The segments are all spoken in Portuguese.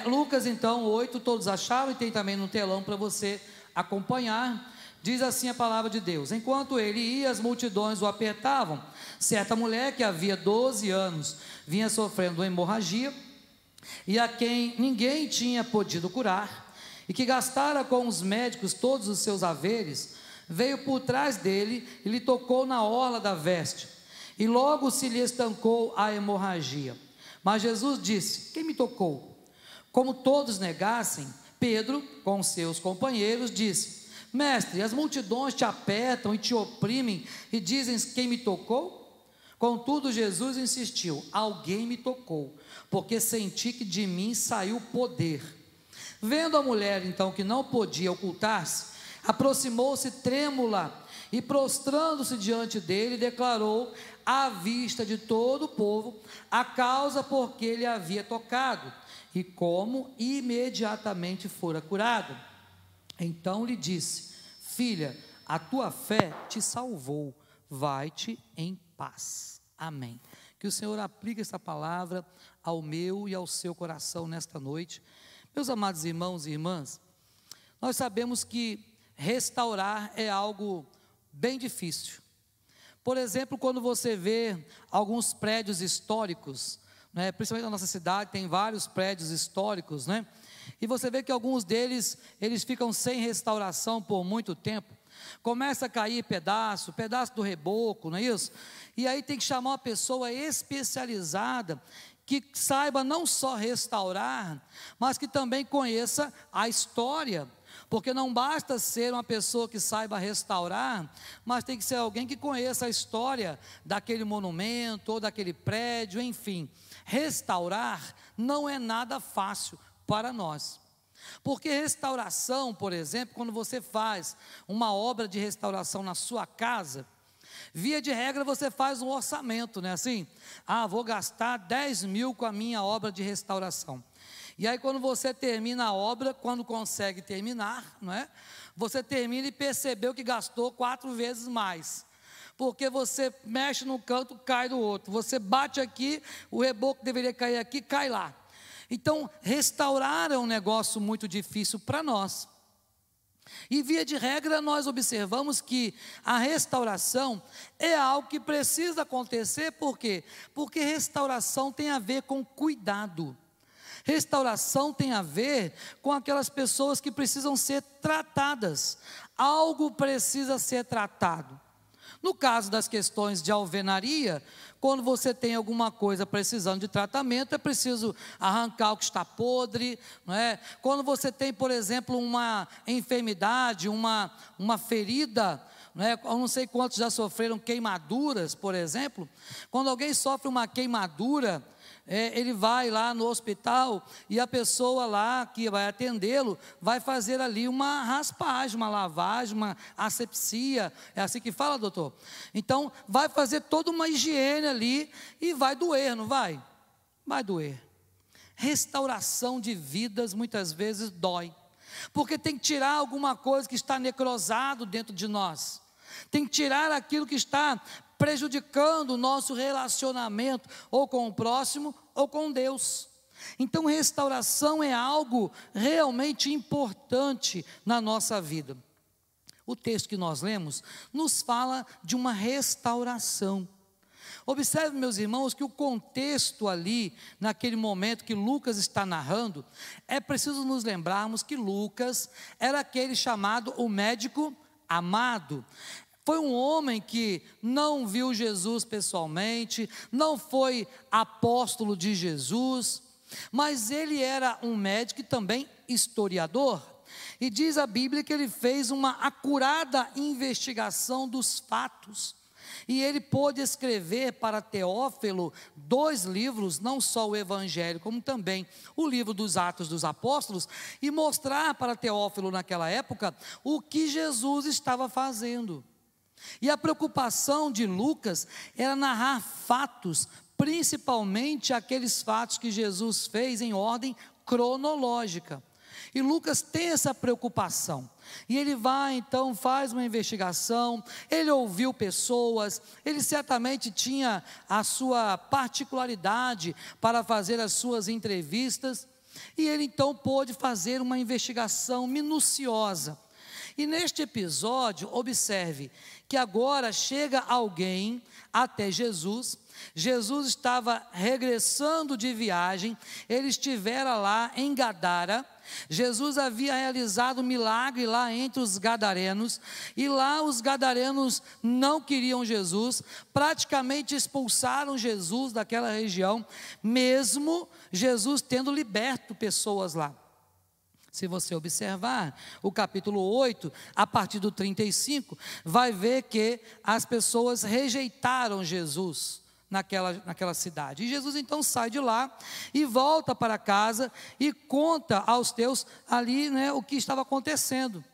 Lucas então 8, todos acharam, e tem também no telão para você acompanhar. Diz assim a palavra de Deus: enquanto ele ia, as multidões o apertavam. Certa mulher que havia 12 anos vinha sofrendo uma hemorragia, e a quem ninguém tinha podido curar, e que gastara com os médicos todos os seus haveres, veio por trás dele e lhe tocou na orla da veste, e logo se lhe estancou a hemorragia. Mas Jesus disse: quem me tocou? Como todos negassem, Pedro, com seus companheiros, disse: mestre, as multidões te apertam e te oprimem e dizem: quem me tocou? Contudo Jesus insistiu: alguém me tocou, porque senti que de mim saiu poder. Vendo a mulher então que não podia ocultar-se, aproximou-se trêmula e, prostrando-se diante dele, declarou à vista de todo o povo a causa por que ele havia tocado e como imediatamente fora curado. Então lhe disse: filha, a tua fé te salvou, vai-te em paz. Amém. Que o Senhor aplique essa palavra ao meu e ao seu coração nesta noite. Meus amados irmãos e irmãs, nós sabemos que restaurar é algo bem difícil. Por exemplo, quando você vê alguns prédios históricos, né, principalmente na nossa cidade, tem vários prédios históricos, né? E você vê que alguns deles, eles ficam sem restauração por muito tempo. Começa a cair pedaço do reboco, não é isso? E aí tem que chamar uma pessoa especializada, que saiba não só restaurar, mas que também conheça a história. Porque não basta ser uma pessoa que saiba restaurar, mas tem que ser alguém que conheça a história daquele monumento, ou daquele prédio, enfim. Restaurar não é nada fácil para nós. Porque restauração, por exemplo, quando você faz uma obra de restauração na sua casa, via de regra você faz um orçamento, não é assim? Vou gastar 10 mil com a minha obra de restauração. E aí quando você termina a obra, quando consegue terminar, não é? Você termina e percebeu que gastou 4 vezes mais. Porque você mexe num canto, cai do outro. Você bate aqui, o reboco deveria cair aqui, cai lá. Então, restaurar é um negócio muito difícil para nós. E via de regra nós observamos que a restauração é algo que precisa acontecer. Por quê? Porque restauração tem a ver com cuidado. Restauração tem a ver com aquelas pessoas que precisam ser tratadas. Algo precisa ser tratado. No caso das questões de alvenaria, quando você tem alguma coisa precisando de tratamento, é preciso arrancar o que está podre, não é? Quando você tem, por exemplo, uma enfermidade, uma ferida, não é? Eu não sei quantos já sofreram queimaduras, por exemplo. Quando alguém sofre uma queimadura, ele vai lá no hospital e a pessoa lá que vai atendê-lo vai fazer ali uma raspagem, uma lavagem, uma asepsia. É assim que fala, doutor? Então vai fazer toda uma higiene ali e vai doer, não vai? Vai doer. Restauração de vidas muitas vezes dói, porque tem que tirar alguma coisa que está necrosado dentro de nós. Tem que tirar aquilo que está prejudicando o nosso relacionamento, ou com o próximo, ou com Deus. Então restauração é algo realmente importante na nossa vida. O texto que nós lemos nos fala de uma restauração. Observe, meus irmãos, que o contexto ali, naquele momento que Lucas está narrando, é preciso nos lembrarmos que Lucas era aquele chamado o médico amado. Foi um homem que não viu Jesus pessoalmente, não foi apóstolo de Jesus, mas ele era um médico e também historiador. E diz a Bíblia que ele fez uma acurada investigação dos fatos. E ele pôde escrever para Teófilo 2 livros, não só o Evangelho, como também o livro dos Atos dos Apóstolos, e mostrar para Teófilo naquela época o que Jesus estava fazendo. E a preocupação de Lucas era narrar fatos, principalmente aqueles fatos que Jesus fez em ordem cronológica. E Lucas tem essa preocupação. E ele vai então, faz uma investigação, ele ouviu pessoas, ele certamente tinha a sua particularidade para fazer as suas entrevistas. E ele então pôde fazer uma investigação minuciosa. E neste episódio, observe que agora chega alguém até Jesus. Jesus estava regressando de viagem, ele estivera lá em Gadara. Jesus havia realizado um milagre lá entre os gadarenos, e lá os gadarenos não queriam Jesus, praticamente expulsaram Jesus daquela região, mesmo Jesus tendo liberto pessoas lá. Se você observar o capítulo 8, a partir do 35, vai ver que as pessoas rejeitaram Jesus naquela cidade. E Jesus então sai de lá e volta para casa e conta aos teus ali, o que estava acontecendo.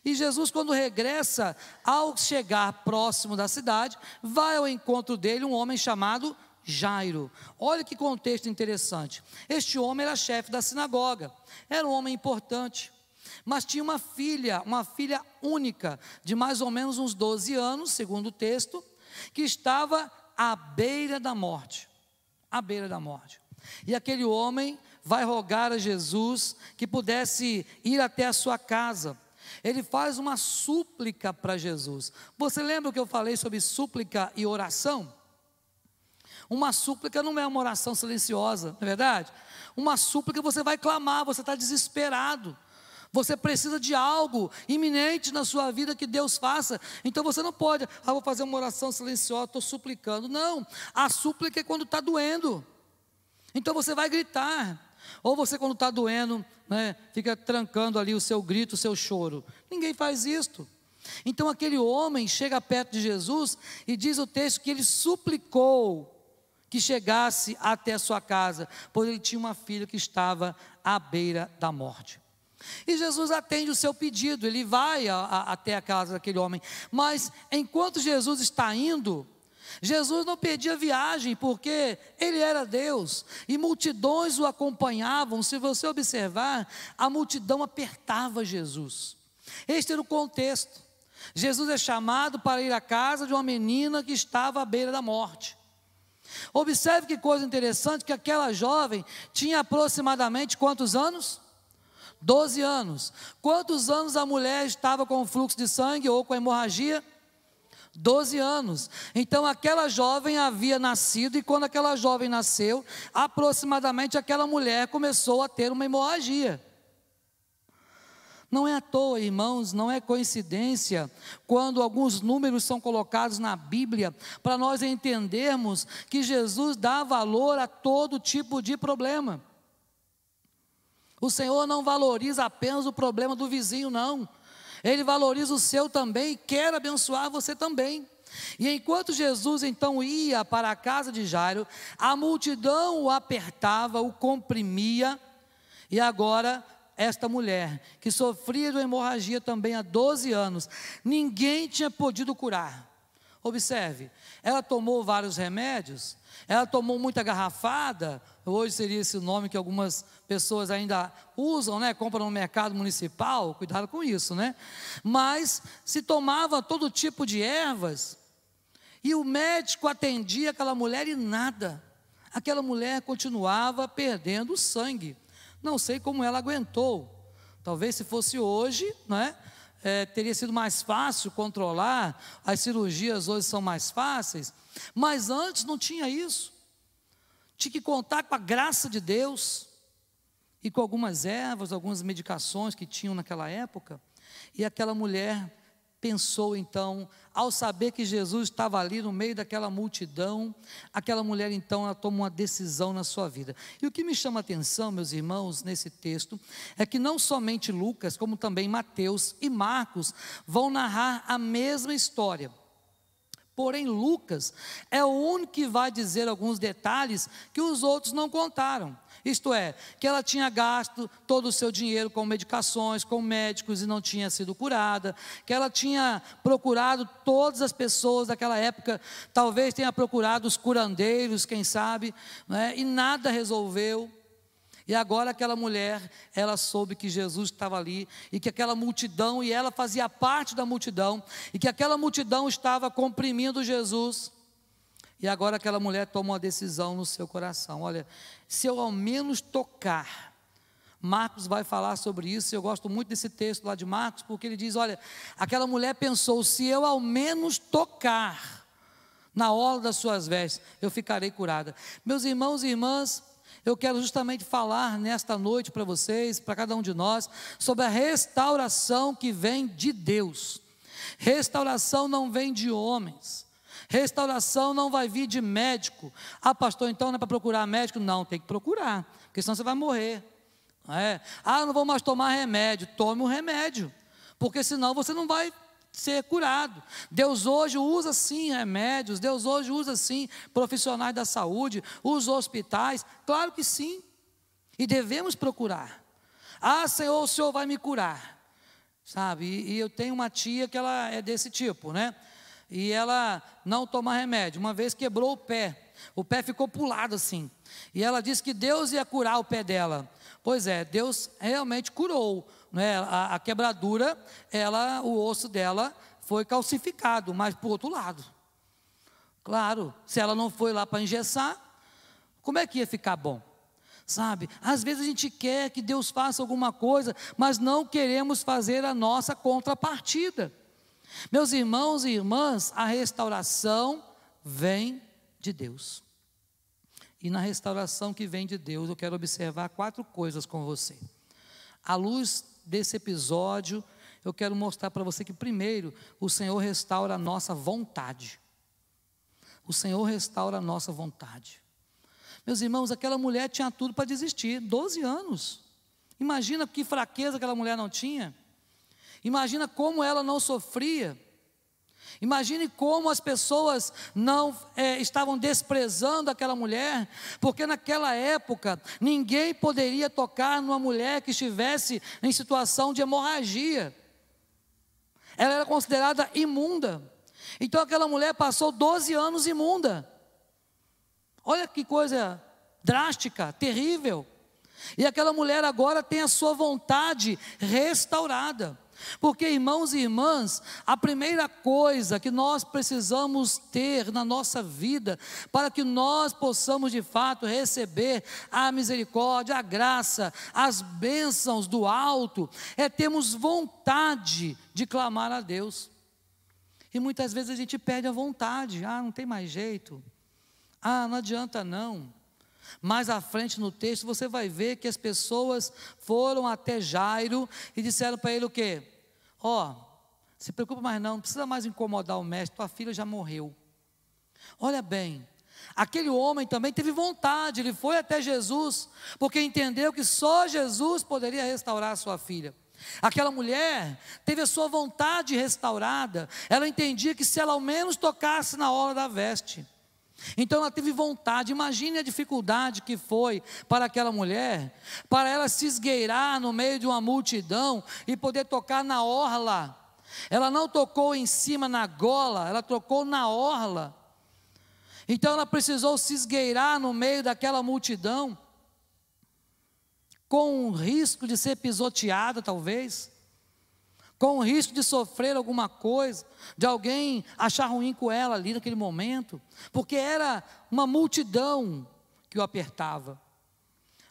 E Jesus, quando regressa, ao chegar próximo da cidade, vai ao encontro dele um homem chamado Jairo. Olha que contexto interessante. Este homem era chefe da sinagoga, era um homem importante, mas tinha uma filha única, de mais ou menos uns 12 anos, segundo o texto, que estava à beira da morte. À beira da morte. E aquele homem vai rogar a Jesus que pudesse ir até a sua casa. Ele faz uma súplica para Jesus. Você lembra que eu falei sobre súplica e oração? Uma súplica não é uma oração silenciosa, não é verdade? Uma súplica você vai clamar, você está desesperado, você precisa de algo iminente na sua vida que Deus faça. Então você não pode, vou fazer uma oração silenciosa, estou suplicando. Não, a súplica é quando está doendo. Então você vai gritar. Ou você, quando está doendo, fica trancando ali o seu grito, o seu choro. Ninguém faz isto. Então aquele homem chega perto de Jesus e diz o texto que ele suplicou que chegasse até a sua casa, pois ele tinha uma filha que estava à beira da morte. E Jesus atende o seu pedido, ele vai até a casa daquele homem, mas enquanto Jesus está indo, Jesus não perdia viagem, porque ele era Deus, e multidões o acompanhavam. Se você observar, a multidão apertava Jesus. Este era o contexto. Jesus é chamado para ir à casa de uma menina que estava à beira da morte. Observe que coisa interessante, que aquela jovem tinha aproximadamente quantos anos? 12 anos. Quantos anos a mulher estava com fluxo de sangue ou com hemorragia? 12 anos. Então aquela jovem havia nascido, e quando aquela jovem nasceu, aproximadamente aquela mulher começou a ter uma hemorragia. Não é à toa, irmãos, não é coincidência quando alguns números são colocados na Bíblia para nós entendermos que Jesus dá valor a todo tipo de problema. O Senhor não valoriza apenas o problema do vizinho, não. Ele valoriza o seu também e quer abençoar você também. E enquanto Jesus então ia para a casa de Jairo, a multidão o apertava, o comprimia, e agora esta mulher, que sofria de hemorragia também há 12 anos, ninguém tinha podido curar. Observe, ela tomou vários remédios, ela tomou muita garrafada, hoje seria esse o nome que algumas pessoas ainda usam, compram no mercado municipal, cuidado com isso, mas se tomava todo tipo de ervas, e o médico atendia aquela mulher e nada, aquela mulher continuava perdendo sangue. Não sei como ela aguentou. Talvez se fosse hoje, teria sido mais fácil controlar. As cirurgias hoje são mais fáceis, mas antes não tinha isso. Tinha que contar com a graça de Deus e com algumas ervas, algumas medicações que tinham naquela época. E aquela mulher pensou então, ao saber que Jesus estava ali no meio daquela multidão, aquela mulher então, ela toma uma decisão na sua vida. E o que me chama a atenção, meus irmãos, nesse texto, é que não somente Lucas, como também Mateus e Marcos vão narrar a mesma história. Porém, Lucas é o único que vai dizer alguns detalhes que os outros não contaram. Isto é, que ela tinha gasto todo o seu dinheiro com medicações, com médicos e não tinha sido curada, que ela tinha procurado todas as pessoas daquela época, talvez tenha procurado os curandeiros, quem sabe, e nada resolveu. E agora aquela mulher, ela soube que Jesus estava ali, e que aquela multidão, e ela fazia parte da multidão, e que aquela multidão estava comprimindo Jesus. E agora aquela mulher toma uma decisão no seu coração: olha, se eu ao menos tocar Marcos vai falar sobre isso. Eu gosto muito desse texto lá de Marcos, porque ele diz: olha, aquela mulher pensou, se eu ao menos tocar na orla das suas vestes, eu ficarei curada. Meus irmãos e irmãs, eu quero justamente falar nesta noite para vocês, para cada um de nós, sobre a restauração que vem de Deus. Restauração não vem de homens. Restauração não vai vir de médico. Ah, pastor, então não é para procurar médico? Não, tem que procurar, porque senão você vai morrer. Ah, não vou mais tomar remédio. Tome o remédio, porque senão você não vai ser curado. Deus hoje usa sim remédios, Deus hoje usa sim profissionais da saúde, usa hospitais, claro que sim, e devemos procurar. Ah, Senhor, o Senhor vai me curar, sabe? E eu tenho uma tia que ela é desse tipo, né? E ela não toma remédio. Uma vez quebrou o pé ficou pulado assim, e ela disse que Deus ia curar o pé dela. Pois é, Deus realmente curou, né? A quebradura, o osso dela foi calcificado, mas por outro lado, claro, se ela não foi lá para engessar, como é que ia ficar bom? Sabe, às vezes a gente quer que Deus faça alguma coisa, mas não queremos fazer a nossa contrapartida. Meus irmãos e irmãs, a restauração vem de Deus. E na restauração que vem de Deus, eu quero observar 4 coisas com você. À luz desse episódio, eu quero mostrar para você que primeiro, o Senhor restaura a nossa vontade. O Senhor restaura a nossa vontade. Meus irmãos, aquela mulher tinha tudo para desistir, 12 anos. Imagina que fraqueza aquela mulher não tinha. Imagina como ela não sofria. Imagine como as pessoas não estavam desprezando aquela mulher, porque naquela época ninguém poderia tocar numa mulher que estivesse em situação de hemorragia. Ela era considerada imunda. Então aquela mulher passou 12 anos imunda. Olha que coisa drástica, terrível. E aquela mulher agora tem a sua vontade restaurada. Porque, irmãos e irmãs, a primeira coisa que nós precisamos ter na nossa vida, para que nós possamos de fato receber a misericórdia, a graça, as bênçãos do alto, é termos vontade de clamar a Deus. E muitas vezes a gente perde a vontade. Ah, não tem mais jeito. Ah, não adianta não. Mais à frente no texto você vai ver que as pessoas foram até Jairo e disseram para ele o quê? Se preocupa mais não precisa mais incomodar o mestre, tua filha já morreu. Olha bem, aquele homem também teve vontade, ele foi até Jesus, porque entendeu que só Jesus poderia restaurar a sua filha. Aquela mulher teve a sua vontade restaurada, ela entendia que se ela ao menos tocasse na orla da veste, então ela teve vontade. Imagine a dificuldade que foi para aquela mulher, para ela se esgueirar no meio de uma multidão e poder tocar na orla. Ela não tocou em cima na gola, ela tocou na orla. Então ela precisou se esgueirar no meio daquela multidão, com o risco de ser pisoteada talvez, com o risco de sofrer alguma coisa, de alguém achar ruim com ela ali naquele momento, porque era uma multidão que o apertava.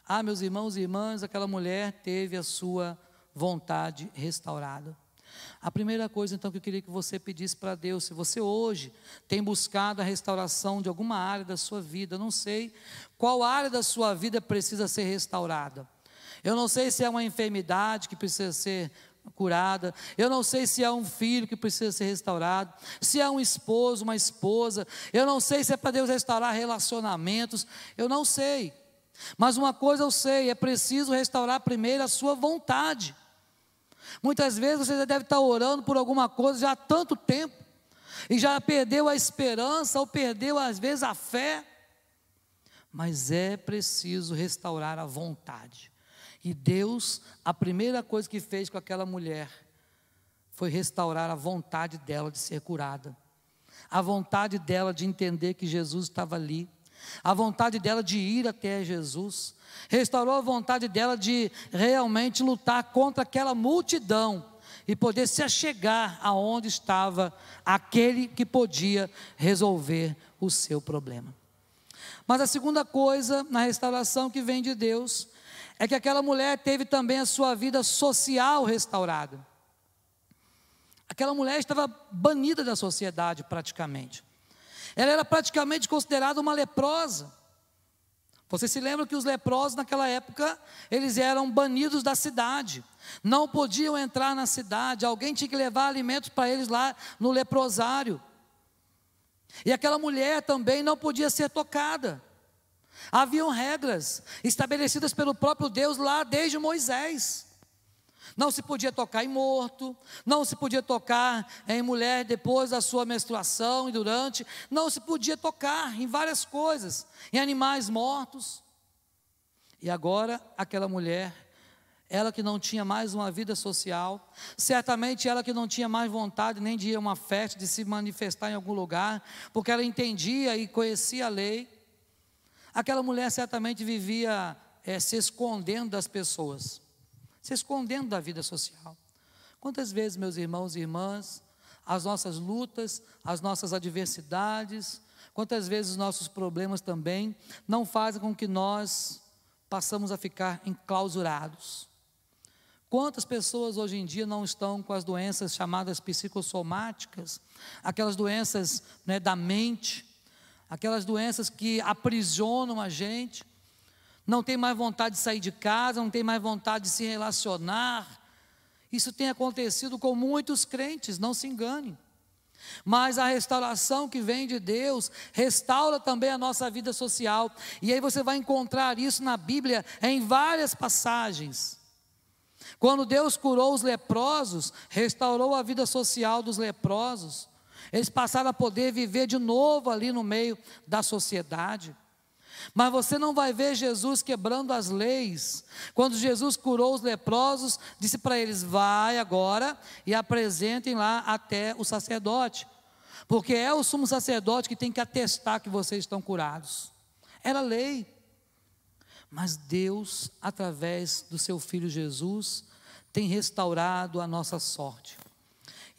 Ah, meus irmãos e irmãs, aquela mulher teve a sua vontade restaurada. A primeira coisa então que eu queria que você pedisse para Deus, se você hoje tem buscado a restauração de alguma área da sua vida, não sei qual área da sua vida precisa ser restaurada. Eu não sei se é uma enfermidade que precisa ser curada, eu não sei se é um filho que precisa ser restaurado, se é um esposo, uma esposa, eu não sei se é para Deus restaurar relacionamentos, eu não sei, mas uma coisa eu sei, é preciso restaurar primeiro a sua vontade. Muitas vezes você já deve estar orando por alguma coisa já há tanto tempo, e já perdeu a esperança, ou perdeu às vezes a fé, mas é preciso restaurar a vontade. E Deus, a primeira coisa que fez com aquela mulher, foi restaurar a vontade dela de ser curada, a vontade dela de entender que Jesus estava ali, a vontade dela de ir até Jesus, restaurou a vontade dela de realmente lutar contra aquela multidão, e poder se achegar aonde estava aquele que podia resolver o seu problema. Mas a segunda coisa na restauração que vem de Deus, é que aquela mulher teve também a sua vida social restaurada. Aquela mulher estava banida da sociedade praticamente. Ela era praticamente considerada uma leprosa. Você se lembra que os leprosos naquela época, eles eram banidos da cidade. Não podiam entrar na cidade, alguém tinha que levar alimentos para eles lá no leprosário. E aquela mulher também não podia ser tocada. Haviam regras estabelecidas pelo próprio Deus lá desde Moisés. Não se podia tocar em morto, não se podia tocar em mulher depois da sua menstruação e durante, não se podia tocar em várias coisas, em animais mortos. E agora aquela mulher, ela que não tinha mais uma vida social, certamente ela que não tinha mais vontade nem de ir a uma festa, de se manifestar em algum lugar, porque ela entendia e conhecia a lei, aquela mulher certamente vivia se escondendo das pessoas, se escondendo da vida social. Quantas vezes, meus irmãos e irmãs, as nossas lutas, as nossas adversidades, quantas vezes os nossos problemas também não fazem com que nós passamos a ficar enclausurados. Quantas pessoas hoje em dia não estão com as doenças chamadas psicossomáticas, aquelas doenças, né, da mente, aquelas doenças que aprisionam a gente, não tem mais vontade de sair de casa, não tem mais vontade de se relacionar. Isso tem acontecido com muitos crentes, não se engane. Mas a restauração que vem de Deus restaura também a nossa vida social. E aí você vai encontrar isso na Bíblia em várias passagens. Quando Deus curou os leprosos, restaurou a vida social dos leprosos. Eles passaram a poder viver de novo ali no meio da sociedade. Mas você não vai ver Jesus quebrando as leis. Quando Jesus curou os leprosos, disse para eles: vai agora e apresentem lá até o sacerdote, porque é o sumo sacerdote que tem que atestar que vocês estão curados. Era lei. Mas Deus, através do seu Filho Jesus, tem restaurado a nossa sorte.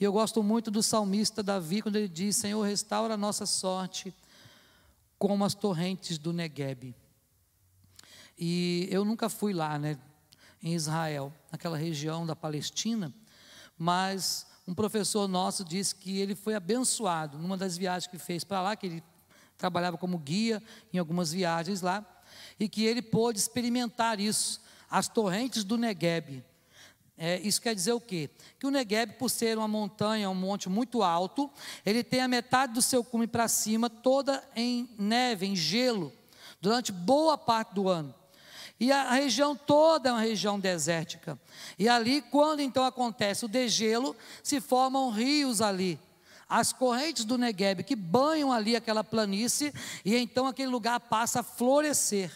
E eu gosto muito do salmista Davi, quando ele diz: Senhor, restaura a nossa sorte como as torrentes do Neguebe. E eu nunca fui lá, né, em Israel, naquela região da Palestina, mas um professor nosso disse que ele foi abençoado numa das viagens que fez para lá, que ele trabalhava como guia em algumas viagens lá, e que ele pôde experimentar isso, as torrentes do Neguebe. Isso quer dizer o quê? Que o Neguebe, por ser uma montanha, um monte muito alto, ele tem a metade do seu cume para cima, toda em neve, em gelo, durante boa parte do ano. E a região toda é uma região desértica. E ali, quando então acontece o degelo, se formam rios ali. As correntes do Neguebe que banham ali aquela planície, e então aquele lugar passa a florescer.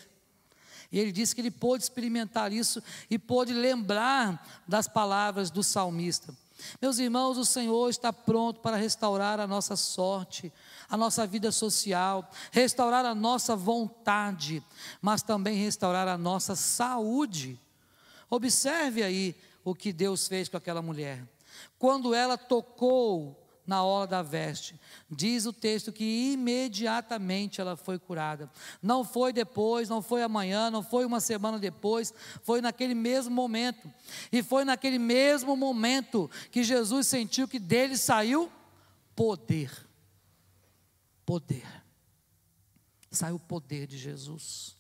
E ele disse que ele pôde experimentar isso e pôde lembrar das palavras do salmista. Meus irmãos, o Senhor está pronto para restaurar a nossa sorte, a nossa vida social, restaurar a nossa vontade, mas também restaurar a nossa saúde. Observe aí o que Deus fez com aquela mulher. Quando ela tocou na orla da veste, diz o texto que imediatamente ela foi curada. Não foi depois, não foi amanhã, não foi uma semana depois, foi naquele mesmo momento. E foi naquele mesmo momento que Jesus sentiu que dele saiu poder. Poder. Saiu o poder de Jesus.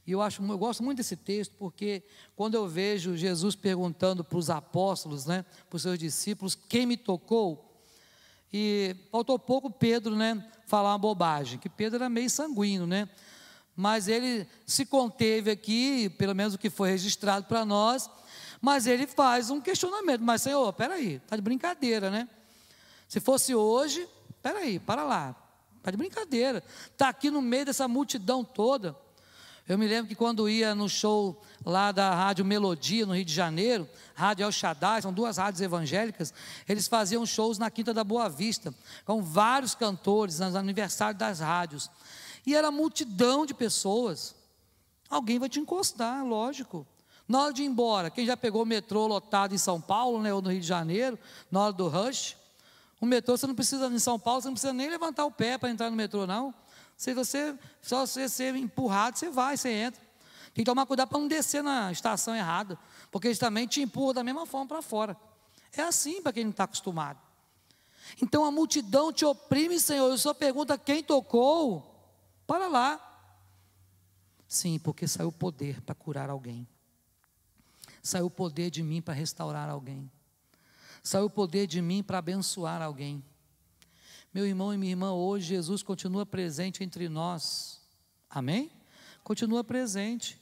E eu gosto muito desse texto, porque quando eu vejo Jesus perguntando para os apóstolos, né, para os seus discípulos, quem me tocou? E faltou pouco Pedro, né, falar uma bobagem, que Pedro era meio sanguíneo, né, mas ele se conteve aqui, pelo menos o que foi registrado para nós, mas ele faz um questionamento: mas Senhor, espera aí, está de brincadeira, né? Se fosse hoje, espera aí, para lá, está de brincadeira, está aqui no meio dessa multidão toda. Eu me lembro que quando ia no show lá da Rádio Melodia, no Rio de Janeiro, Rádio El Shaddai, são duas rádios evangélicas, eles faziam shows na Quinta da Boa Vista, com vários cantores, nos aniversários das rádios, e era multidão de pessoas. Alguém vai te encostar, lógico. Na hora de ir embora, quem já pegou o metrô lotado em São Paulo, né, ou no Rio de Janeiro, na hora do rush, o metrô, você não precisa, em São Paulo, você não precisa nem levantar o pé para entrar no metrô, não. Se você só ser empurrado, você vai, você entra. Tem que tomar cuidado para não descer na estação errada, porque eles também te empurram da mesma forma para fora. É assim para quem não está acostumado. Então a multidão te oprime, Senhor. Eu só pergunto: quem tocou? Para lá. Sim, porque saiu o poder para curar alguém. Saiu o poder de mim para restaurar alguém. Saiu o poder de mim para abençoar alguém. Meu irmão e minha irmã, hoje Jesus continua presente entre nós. Amém? Continua presente.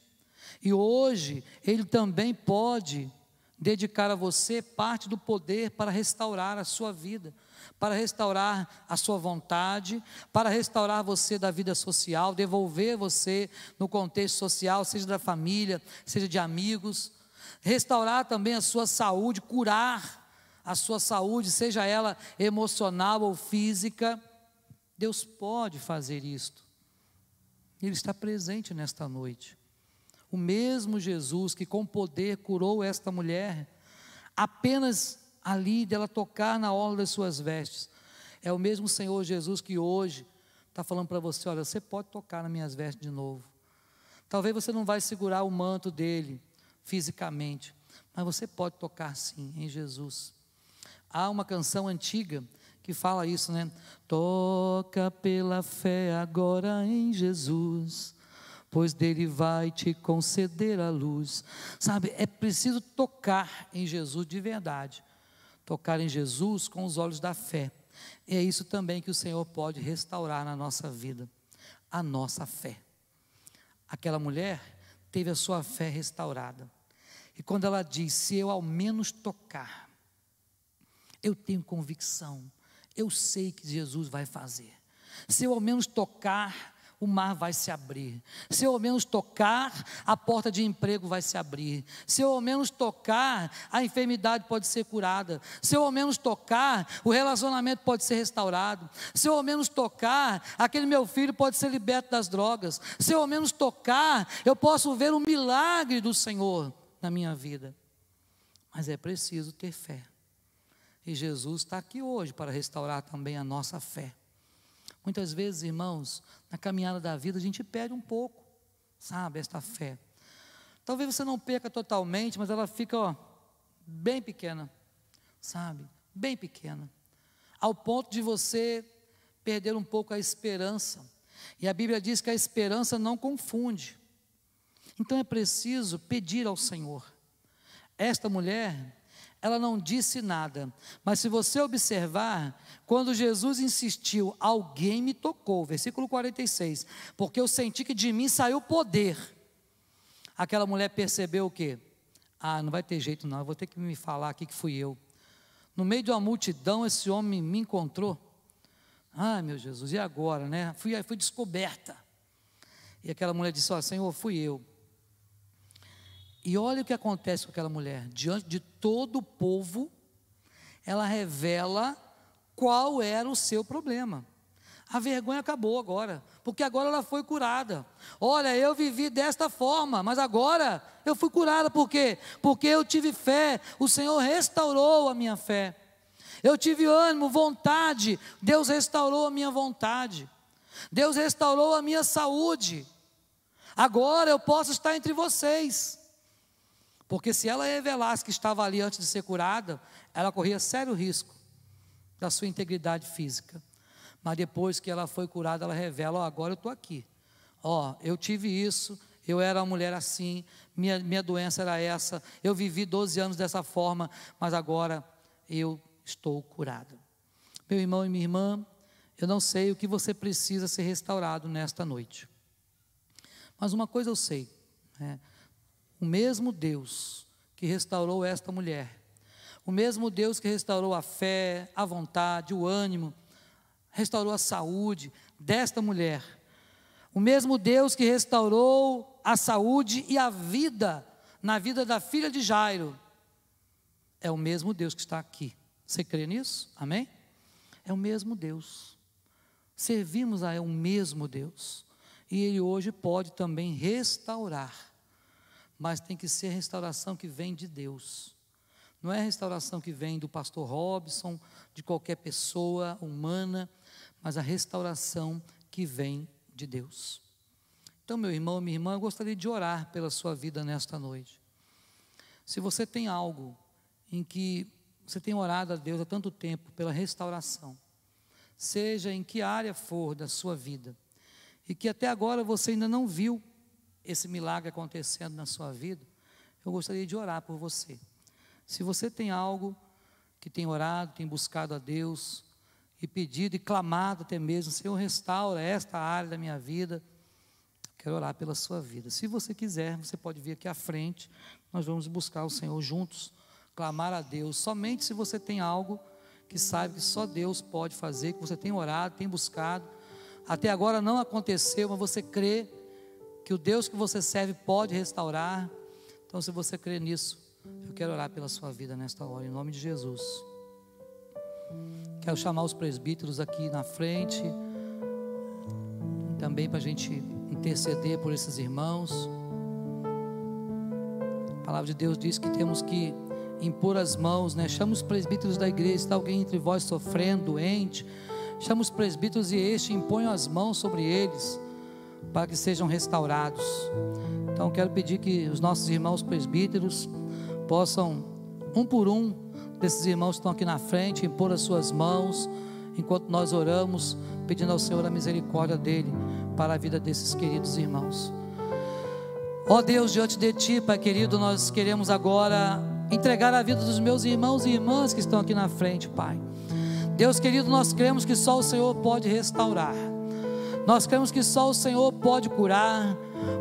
E hoje Ele também pode dedicar a você parte do poder para restaurar a sua vida, para restaurar a sua vontade, para restaurar você da vida social, devolver você no contexto social, seja da família, seja de amigos, restaurar também a sua saúde, curar a sua saúde, seja ela emocional ou física. Deus pode fazer isto. Ele está presente nesta noite. O mesmo Jesus que com poder curou esta mulher, apenas ali dela tocar na orla das suas vestes, é o mesmo Senhor Jesus que hoje está falando para você: olha, você pode tocar nas minhas vestes de novo. Talvez você não vai segurar o manto dele fisicamente, mas você pode tocar sim em Jesus. Há uma canção antiga que fala isso, né? Toca pela fé agora em Jesus, pois dele vai te conceder a luz. Sabe, é preciso tocar em Jesus de verdade, tocar em Jesus com os olhos da fé. E é isso também que o Senhor pode restaurar na nossa vida, a nossa fé. Aquela mulher teve a sua fé restaurada, e quando ela diz: se eu ao menos tocar, eu tenho convicção, eu sei que Jesus vai fazer. Se eu ao menos tocar, o mar vai se abrir. Se eu ao menos tocar, a porta de emprego vai se abrir. Se eu ao menos tocar, a enfermidade pode ser curada. Se eu ao menos tocar, o relacionamento pode ser restaurado. Se eu ao menos tocar, aquele meu filho pode ser liberto das drogas. Se eu ao menos tocar, eu posso ver o milagre do Senhor na minha vida. Mas é preciso ter fé. E Jesus está aqui hoje para restaurar também a nossa fé. Muitas vezes, irmãos, na caminhada da vida a gente perde um pouco, sabe, esta fé. Talvez você não perca totalmente, mas ela fica bem pequena, sabe, bem pequena, ao ponto de você perder um pouco a esperança. E a Bíblia diz que a esperança não confunde. Então é preciso pedir ao Senhor. Esta mulher, ela não disse nada, mas se você observar, quando Jesus insistiu: alguém me tocou, versículo 46, porque eu senti que de mim saiu poder. Aquela mulher percebeu o quê? Não vai ter jeito não, eu vou ter que me falar aqui que fui eu. No meio de uma multidão, esse homem me encontrou. Meu Jesus, e agora, né? Fui descoberta. E aquela mulher disse: Senhor, fui eu. E olha o que acontece com aquela mulher. Diante de todo o povo, ela revela qual era o seu problema. A vergonha acabou agora, porque agora ela foi curada. Olha, eu vivi desta forma, mas agora eu fui curada. Por quê? Porque eu tive fé, o Senhor restaurou a minha fé. Eu tive ânimo, vontade, Deus restaurou a minha vontade. Deus restaurou a minha saúde. Agora eu posso estar entre vocês. Porque se ela revelasse que estava ali antes de ser curada, ela corria sério risco da sua integridade física. Mas depois que ela foi curada, ela revela: agora eu estou aqui. Eu tive isso, eu era uma mulher assim, minha doença era essa, eu vivi 12 anos dessa forma, mas agora eu estou curada. Meu irmão e minha irmã, eu não sei o que você precisa ser restaurado nesta noite. Mas uma coisa eu sei, né? O mesmo Deus que restaurou esta mulher, o mesmo Deus que restaurou a fé, a vontade, o ânimo, restaurou a saúde desta mulher, o mesmo Deus que restaurou a saúde e a vida na vida da filha de Jairo, é o mesmo Deus que está aqui. Você crê nisso? Amém? É o mesmo Deus. Servimos a um mesmo Deus, e Ele hoje pode também restaurar. Mas tem que ser restauração que vem de Deus. Não é restauração que vem do pastor Robson, de qualquer pessoa humana, mas a restauração que vem de Deus. Então, meu irmão, minha irmã, eu gostaria de orar pela sua vida nesta noite. Se você tem algo em que você tem orado a Deus há tanto tempo pela restauração, seja em que área for da sua vida, e que até agora você ainda não viu esse milagre acontecendo na sua vida, eu gostaria de orar por você. Se você tem algo que tem orado, tem buscado a Deus, e pedido e clamado até mesmo, Senhor, restaura esta área da minha vida, quero orar pela sua vida. Se você quiser, você pode vir aqui à frente, nós vamos buscar o Senhor juntos, clamar a Deus, somente se você tem algo que sabe que só Deus pode fazer, que você tem orado, tem buscado, até agora não aconteceu, mas você crê que o Deus que você serve pode restaurar. Então, se você crê nisso, eu quero orar pela sua vida nesta hora, em nome de Jesus. Quero chamar os presbíteros aqui na frente, também para a gente interceder por esses irmãos. A palavra de Deus diz que temos que impor as mãos, né? Chama os presbíteros da igreja. Está alguém entre vós sofrendo, doente, chama os presbíteros e imponham as mãos sobre eles, para que sejam restaurados. Então quero pedir que os nossos irmãos presbíteros possam, um por um desses irmãos que estão aqui na frente, impor as suas mãos, enquanto nós oramos, pedindo ao Senhor a misericórdia dele, para a vida desses queridos irmãos. Ó Deus, diante de Ti, Pai querido, nós queremos agora entregar a vida dos meus irmãos e irmãs que estão aqui na frente, Pai. Deus querido, nós cremos que só o Senhor pode restaurar, nós cremos que só o Senhor pode curar,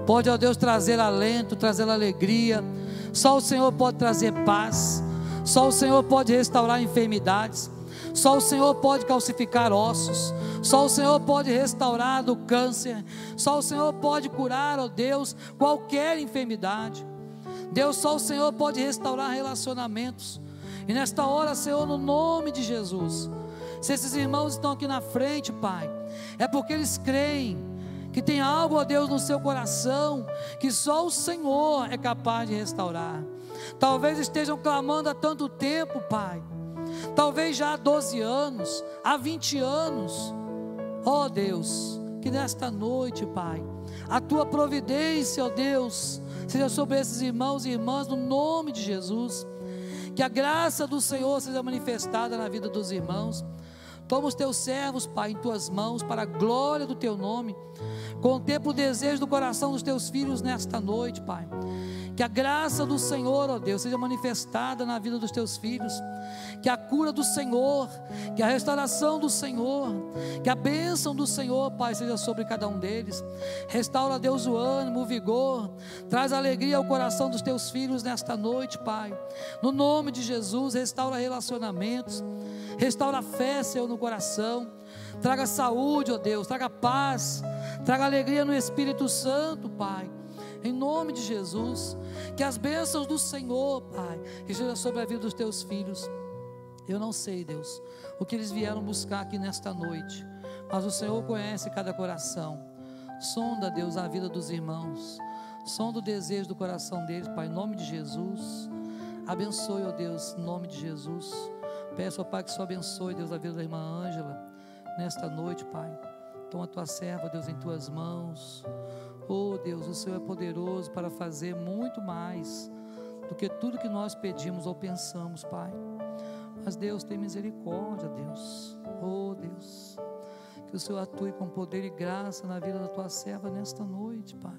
pode, ó Deus, trazer alento, trazer alegria, só o Senhor pode trazer paz, só o Senhor pode restaurar enfermidades, só o Senhor pode calcificar ossos, só o Senhor pode restaurar do câncer, só o Senhor pode curar, ó Deus, qualquer enfermidade. Deus, só o Senhor pode restaurar relacionamentos. E nesta hora, Senhor, no nome de Jesus, se esses irmãos estão aqui na frente, Pai, é porque eles creem que tem algo, ó Deus, no seu coração, que só o Senhor é capaz de restaurar. Talvez estejam clamando há tanto tempo, Pai, talvez já há 12 anos, há 20 anos, ó Deus, que nesta noite, Pai, a Tua providência, ó Deus, seja sobre esses irmãos e irmãs, no nome de Jesus, que a graça do Senhor seja manifestada na vida dos irmãos. Toma os Teus servos, Pai, em Tuas mãos, para a glória do Teu nome. Contempla o desejo do coração dos Teus filhos nesta noite, Pai. Que a graça do Senhor, ó Deus, seja manifestada na vida dos Teus filhos. Que a cura do Senhor, que a restauração do Senhor, que a bênção do Senhor, Pai, seja sobre cada um deles. Restaura, Deus, o ânimo, o vigor. Traz alegria ao coração dos Teus filhos nesta noite, Pai. No nome de Jesus, restaura relacionamentos. Restaura a fé, Senhor, no coração. Traga saúde, ó Deus, traga paz, traga alegria no Espírito Santo, Pai. Em nome de Jesus, que as bênçãos do Senhor, Pai, estejam sobre a vida dos Teus filhos. Eu não sei, Deus, o que eles vieram buscar aqui nesta noite, mas o Senhor conhece cada coração. Sonda, Deus, a vida dos irmãos, sonda o desejo do coração deles, Pai, em nome de Jesus. Abençoe, ó Deus, em nome de Jesus. Peço, ó Pai, que só abençoe, Deus, a vida da irmã Ângela nesta noite, Pai. Toma a Tua serva, Deus, em Tuas mãos. Oh Deus, o Senhor é poderoso para fazer muito mais do que tudo que nós pedimos ou pensamos, Pai. Mas Deus, tem misericórdia, Deus. Oh Deus, que o Senhor atue com poder e graça na vida da Tua serva nesta noite, Pai.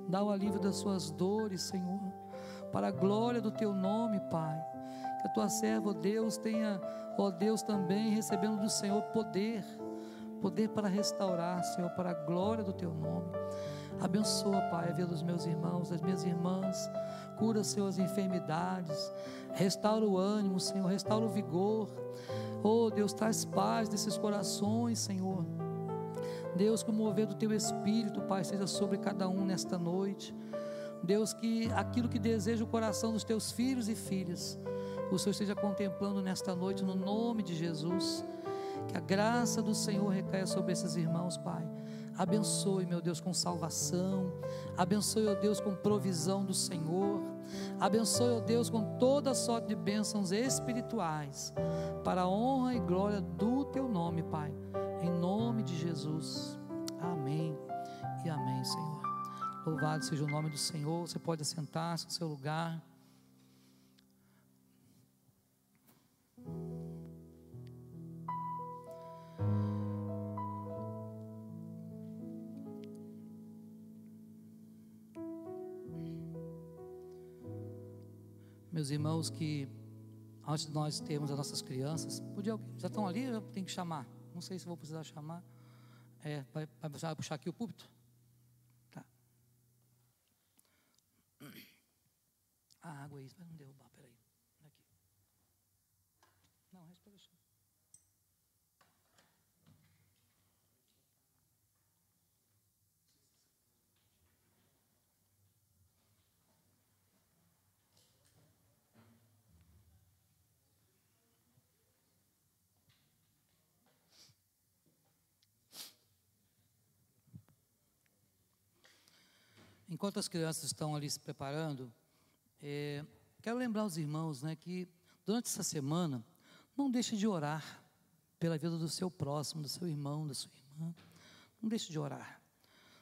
Dá o alívio das suas dores, Senhor, para a glória do Teu nome, Pai. Que a Tua serva, ó Deus, tenha, ó Deus, também recebendo do Senhor poder para restaurar, Senhor, para a glória do Teu nome. Abençoa, Pai, a vida dos meus irmãos, das minhas irmãs. Cura, Senhor, as enfermidades. Restaura o ânimo, Senhor, restaura o vigor. Oh Deus, traz paz nesses corações, Senhor. Deus, que o mover do Teu Espírito, Pai, seja sobre cada um nesta noite. Deus, que aquilo que deseja o coração dos Teus filhos e filhas, o Senhor esteja contemplando nesta noite, no nome de Jesus. Que a graça do Senhor recaia sobre esses irmãos, Pai. Abençoe, meu Deus, com salvação. Abençoe, ó Deus, com provisão do Senhor. Abençoe, ó Deus, com toda sorte de bênçãos espirituais, para a honra e glória do Teu nome, Pai. Em nome de Jesus. Amém e amém, Senhor. Louvado seja o nome do Senhor. Você pode assentar-se no seu lugar. Meus irmãos, que antes de nós termos as nossas crianças, já estão ali, eu tenho que chamar. Não sei se vou precisar chamar. Vai puxar aqui o púlpito? Tá. A água aí, vai não derrubar, peraí. Aqui. Não, resta para deixar. Enquanto as crianças estão ali se preparando, quero lembrar os irmãos, né, que durante essa semana, não deixe de orar pela vida do seu próximo, do seu irmão, da sua irmã. Não deixe de orar,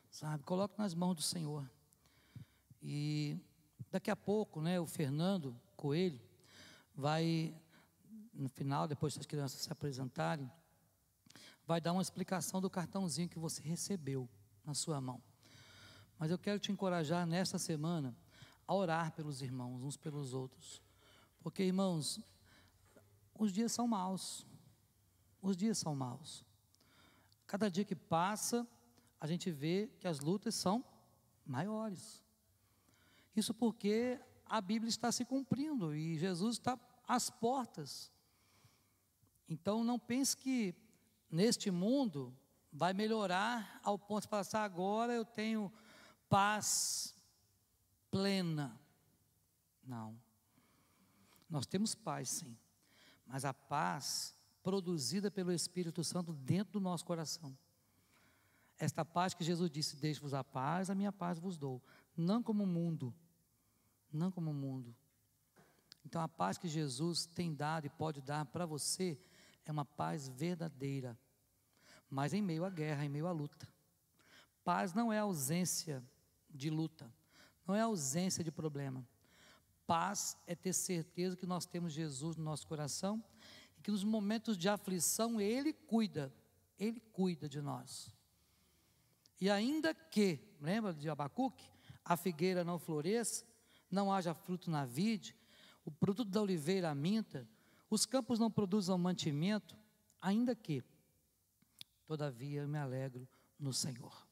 sabe? Coloque nas mãos do Senhor. E daqui a pouco, né, o Fernando Coelho vai, no final, depois que as crianças se apresentarem, vai dar uma explicação do cartãozinho que você recebeu na sua mão. Mas eu quero te encorajar nesta semana a orar pelos irmãos, uns pelos outros. Porque, irmãos, os dias são maus. Os dias são maus. Cada dia que passa, a gente vê que as lutas são maiores. Isso porque a Bíblia está se cumprindo e Jesus está às portas. Então, não pense que neste mundo vai melhorar ao ponto de passar agora eu tenho paz plena. Não. Nós temos paz, sim. Mas a paz produzida pelo Espírito Santo dentro do nosso coração. Esta paz que Jesus disse: deixe-vos a paz, a minha paz vos dou. Não como o mundo. Não como o mundo. Então a paz que Jesus tem dado e pode dar para você é uma paz verdadeira. Mas em meio à guerra, em meio à luta. Paz não é ausência de luta, não é ausência de problema. Paz é ter certeza que nós temos Jesus no nosso coração e que nos momentos de aflição Ele cuida de nós. E ainda que, lembra de Abacuque, a figueira não floresça, não haja fruto na vide, o produto da oliveira minta, os campos não produzam mantimento, ainda que, todavia eu me alegro no Senhor.